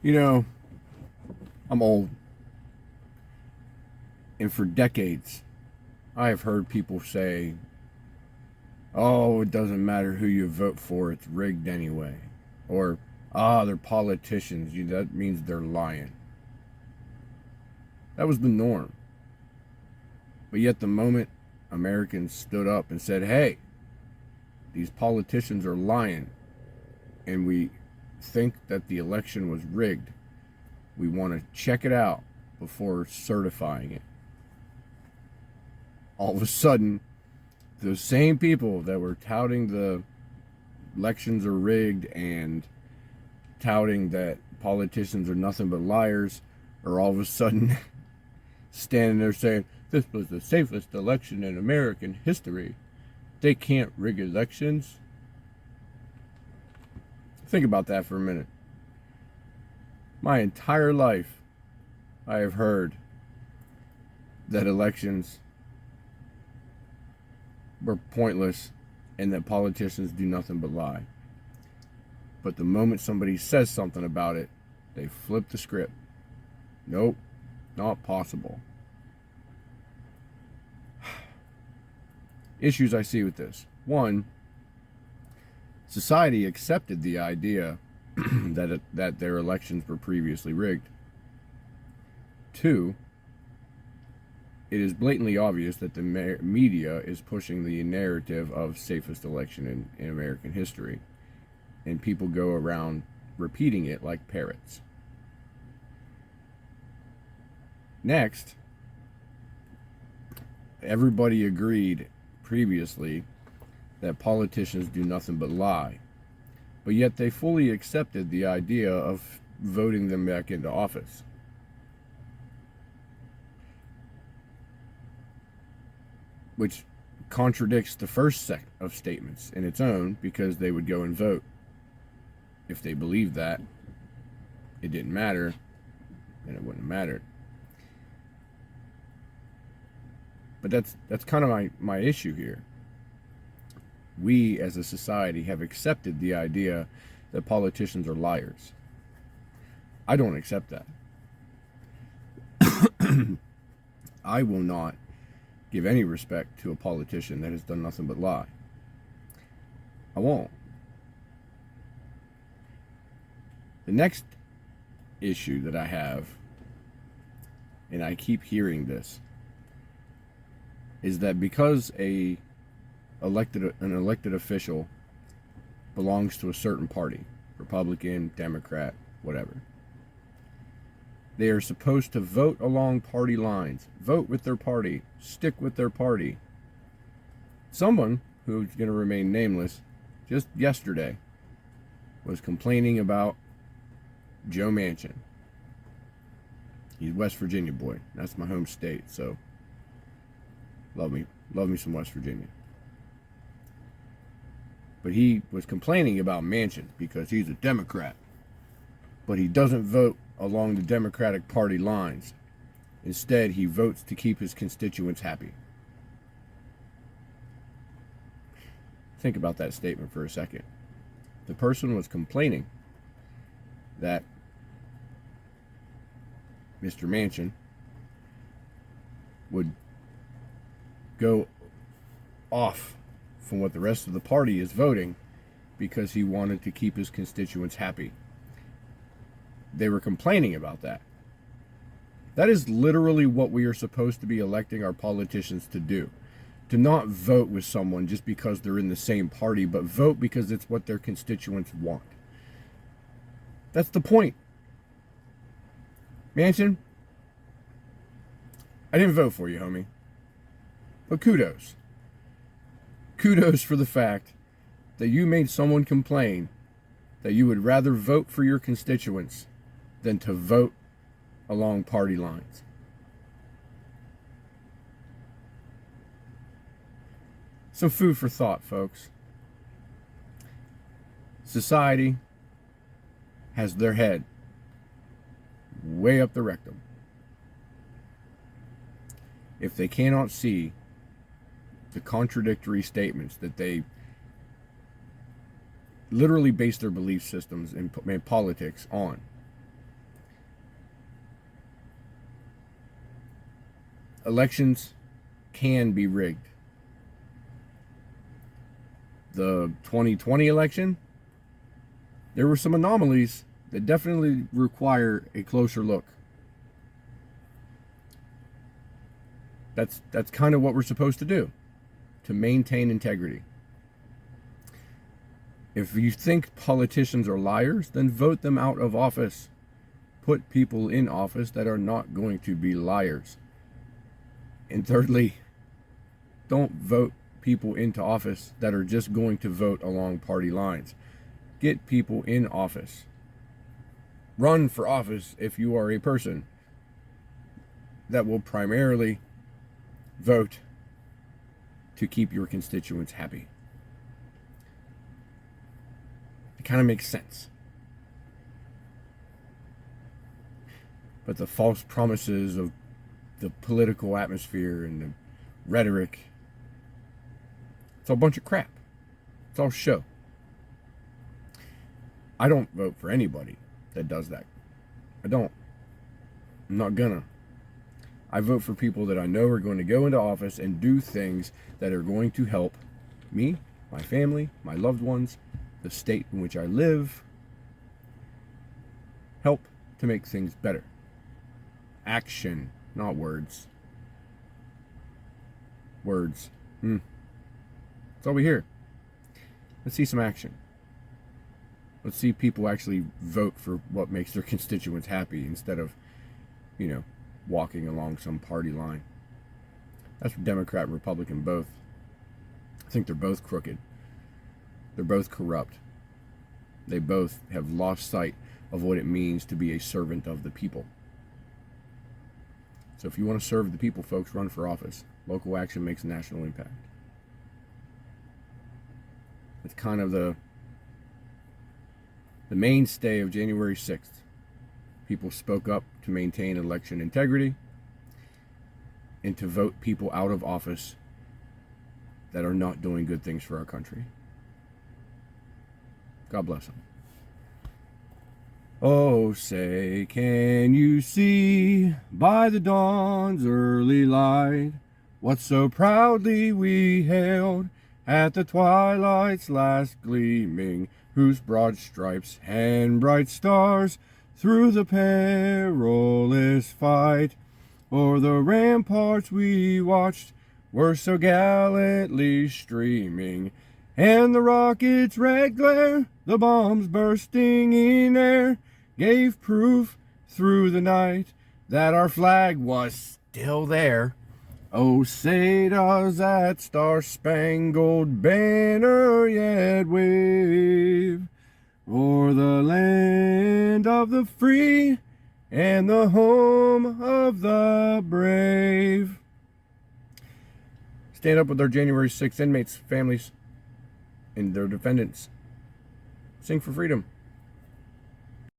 You know, I'm old, and for decades, I have heard people say, oh, it doesn't matter who you vote for, it's rigged anyway. Or, they're politicians, that means they're lying. That was the norm. But yet, the moment Americans stood up and said, hey, these politicians are lying, and we think that the election was rigged, we want to check it out before certifying it. All of a sudden, those same people that were touting the elections are rigged and touting that politicians are nothing but liars are all of a sudden standing there saying, this was the safest election in American history. They can't rig elections. Think about that for a minute. My entire life, I have heard that elections were pointless and that politicians do nothing but lie. But the moment somebody says something about it, they flip the script. Nope, not possible. Issues I see with this. One, society accepted the idea that their elections were previously rigged. Two, it is blatantly obvious that the media is pushing the narrative of safest election in American history, and people go around repeating it like parrots. Next, everybody agreed previously that politicians do nothing but lie, but yet they fully accepted the idea of voting them back into office. Which contradicts the first set of statements in its own, because they would go and vote. If they believed that it didn't matter, then it wouldn't have mattered. But that's kind of my issue here. We as a society have accepted the idea that politicians are liars. I don't accept that. I will not give any respect to a politician that has done nothing but lie. I won't. The next issue that I have, and I keep hearing this, is that because an elected official belongs to a certain party, Republican, Democrat, whatever, they are supposed to vote along party lines, vote with their party, stick with their party. Someone who's going to remain nameless just yesterday was complaining about Joe Manchin. He's West Virginia boy. That's my home state, so love me some West Virginia. But he was complaining about Manchin because he's a Democrat, but he doesn't vote along the Democratic Party lines. Instead, he votes to keep his constituents happy. Think about that statement for a second. The person was complaining that Mr. Manchin would go off from what the rest of the party is voting because he wanted to keep his constituents happy. They were complaining about that. That is literally what we are supposed to be electing our politicians to do. To not vote with someone just because they're in the same party, but vote because it's what their constituents want. That's the point. Manchin, I didn't vote for you, homie. But kudos. Kudos for the fact that you made someone complain that you would rather vote for your constituents than to vote along party lines. Some food for thought, folks. Society has their head way up the rectum. If they cannot see the contradictory statements that they literally base their belief systems in politics on, elections can be rigged. The 2020 election, there were some anomalies that definitely require a closer look. That's kind of what we're supposed to do, to maintain integrity. If you think politicians are liars, then vote them out of office. Put people in office that are not going to be liars. And thirdly, don't vote people into office that are just going to vote along party lines. Get people in office. Run for office if you are a person that will primarily vote to keep your constituents happy. It kind of makes sense. But the false promises of the political atmosphere and the rhetoric, it's all a bunch of crap. It's all show. I don't vote for anybody that does that. I don't. I'm not gonna. I vote for people that I know are going to go into office and do things that are going to help me, my family, my loved ones, the state in which I live. Help to make things better. Action, not words. Words. That's all we hear. Let's see some action. Let's see people actually vote for what makes their constituents happy instead of, walking along some party line. That's Democrat and Republican both. I think they're both crooked. They're both corrupt. They both have lost sight of what it means to be a servant of the people. So if you want to serve the people, folks, run for office. Local action makes a national impact. It's kind of the mainstay of January 6th. People spoke up to maintain election integrity and to vote people out of office that are not doing good things for our country. God bless them. Oh, say, can you see by the dawn's early light what so proudly we hailed at the twilight's last gleaming, whose broad stripes and bright stars through the perilous fight o'er the ramparts we watched were so gallantly streaming, and the rocket's red glare, the bombs bursting in air, gave proof through the night that our flag was still there. Oh, say does that star-spangled banner yet wave o'er the land of the free and the home of the brave. Stand up with our January 6th inmates, families, and their defendants. Sing for freedom.